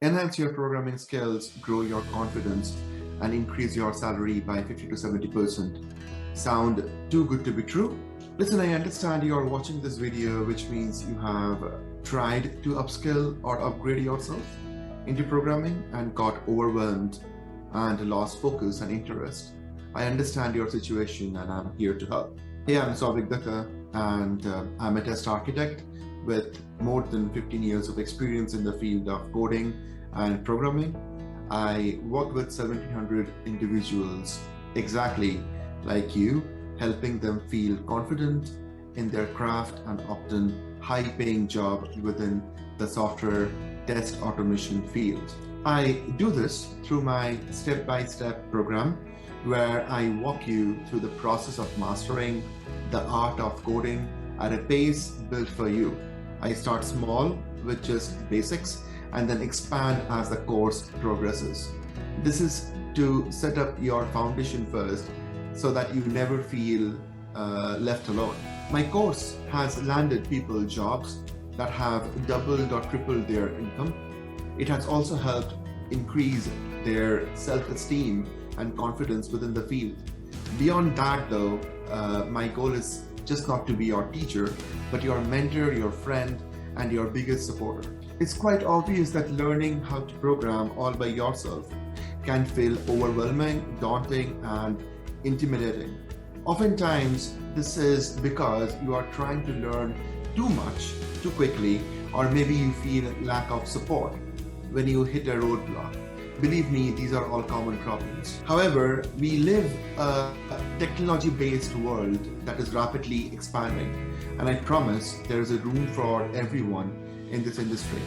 enhance your programming skills, grow your confidence, and increase your salary by 50 to 70%. Sound too good to be true? Listen, I understand you are watching this video, which means you have tried to upskill or upgrade yourself into programming and got overwhelmed and lost focus and interest. I understand your situation and I'm here to help. Hey, I'm Wizdom and I'm a test architect with more than 15 years of experience in the field of coding and programming. I work with 1,700 individuals exactly like you, helping them feel confident in their craft and obtain high-paying job within the software test automation field. I do this through my step-by-step program where I walk you through the process of mastering the art of coding at a pace built for you. I start small with just basics and then expand as the course progresses. This is to set up your foundation first so that you never feel left alone. My course has landed people jobs that have doubled or tripled their income. It has also helped increase their self-esteem and confidence within the field. Beyond that though, my goal is just not to be your teacher, but your mentor, your friend, and your biggest supporter. It's quite obvious that learning how to program all by yourself can feel overwhelming, daunting, and intimidating. Oftentimes, this is because you are trying to learn too much, too quickly, or maybe you feel lack of support when you hit a roadblock. Believe me, these are all common problems. However, we live a technology-based world that is rapidly expanding, and I promise there is a room for everyone in this industry.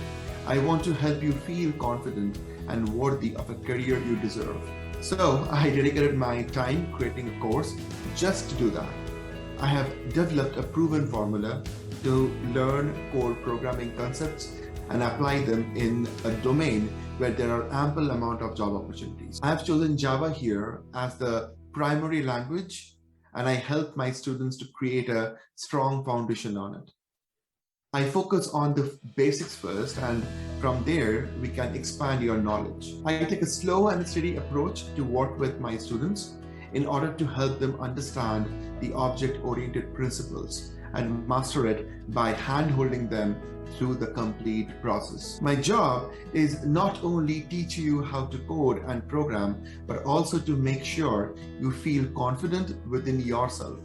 I want to help you feel confident and worthy of a career you deserve. So I dedicated my time creating a course just to do that. I have developed a proven formula to learn core programming concepts and apply them in a domain where there are ample amount of job opportunities. I have chosen Java here as the primary language, and I help my students to create a strong foundation on it. I focus on the basics first, and from there, we can expand your knowledge. I take a slow and steady approach to work with my students in order to help them understand the object-oriented principles and master it by hand-holding them through the complete process. My job is not only teach you how to code and program, but also to make sure you feel confident within yourself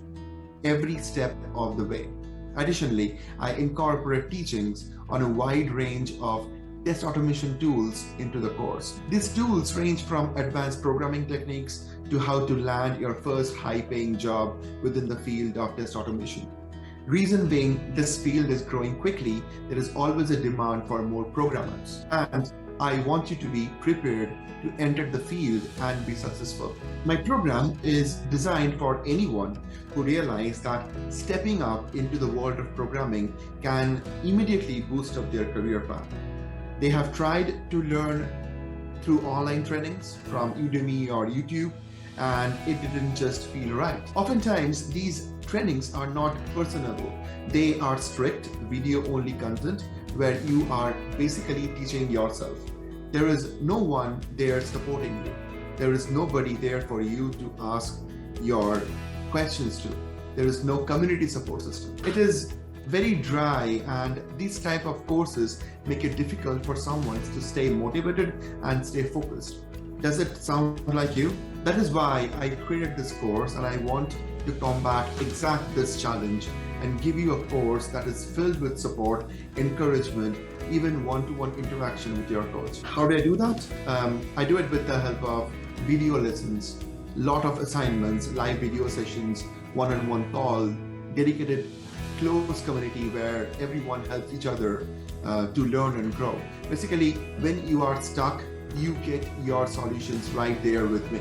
every step of the way. Additionally, I incorporate teachings on a wide range of test automation tools into the course. These tools range from advanced programming techniques to how to land your first high-paying job within the field of test automation. Reason being, this field is growing quickly. There is always a demand for more programmers, and I want you to be prepared to enter the field and be successful. My program is designed for anyone who realizes that stepping up into the world of programming can immediately boost up their career path. They have tried to learn through online trainings from Udemy or YouTube, and it didn't just feel right. Oftentimes, these trainings are not personable. They are strict video-only content where you are basically teaching yourself. There is no one there supporting you. There is nobody there for you to ask your questions to. There is no community support system. It is very dry, and these type of courses make it difficult for someone to stay motivated and stay focused. Does it sound like you? That is why I created this course, and I want to combat this challenge and give you a course that is filled with support, encouragement, even one-to-one interaction with your coach. How do I do that? I do it with the help of video lessons, lot of assignments, live video sessions, one-on-one call, dedicated close community where everyone helps each other to learn and grow. Basically, when you are stuck, you get your solutions right there with me.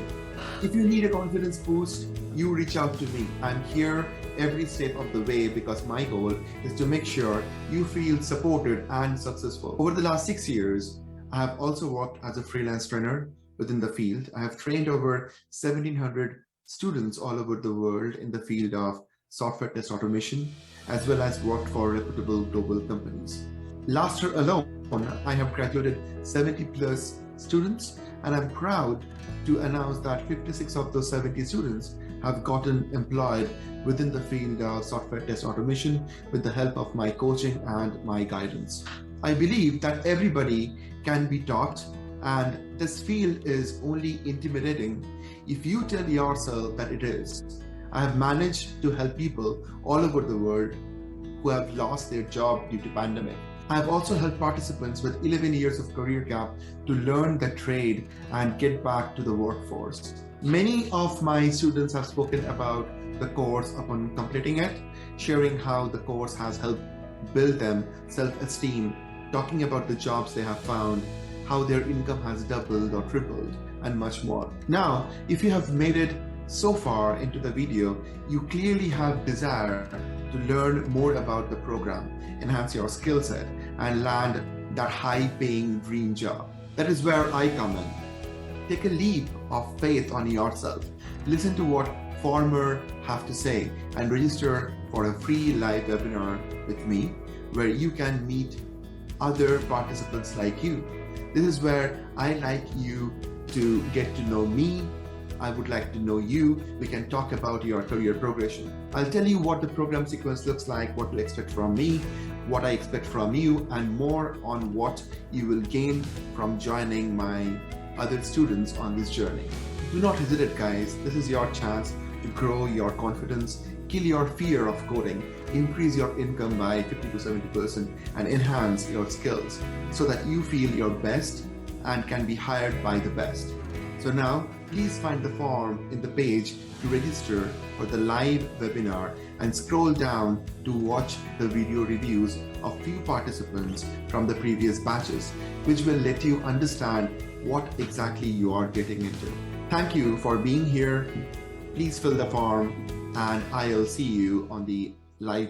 If you need a confidence boost, you reach out to me. I'm here every step of the way because my goal is to make sure you feel supported and successful. Over the last 6 years, I have also worked as a freelance trainer within the field. I have trained over 1,700 students all over the world in the field of software test automation, as well as worked for reputable global companies. Last year alone, I have graduated 70 plus students, and I'm proud to announce that 56 of those 70 students have gotten employed within the field of software test automation with the help of my coaching and my guidance. I believe that everybody can be taught, and this field is only intimidating if you tell yourself that it is. I have managed to help people all over the world who have lost their job due to pandemic. I have also helped participants with 11 years of career gap to learn the trade and get back to the workforce. Many of my students have spoken about the course upon completing it, sharing how the course has helped build them self-esteem, talking about the jobs they have found, how their income has doubled or tripled, and much more. Now, if you have made it so far into the video, you clearly have desire to learn more about the program, enhance your skill set, and land that high-paying dream job. That is where I come in. Take a leap of faith on yourself. Listen to what Farmer have to say and register for a free live webinar with me where you can meet other participants like you. This is where I like you to get to know me. I would like to know you. We can talk about your career progression. I'll tell you what the program sequence looks like, what to expect from me, what I expect from you, and more on what you will gain from joining my other students on this journey. Do not hesitate, guys. This is your chance to grow your confidence, kill your fear of coding, increase your income by 50 to 70%, and enhance your skills so that you feel your best and can be hired by the best. So now, please find the form in the page to register for the live webinar and scroll down to watch the video reviews of few participants from the previous batches, which will let you understand what exactly you are getting into. Thank you for being here. Please fill the form, and I'll see you on the live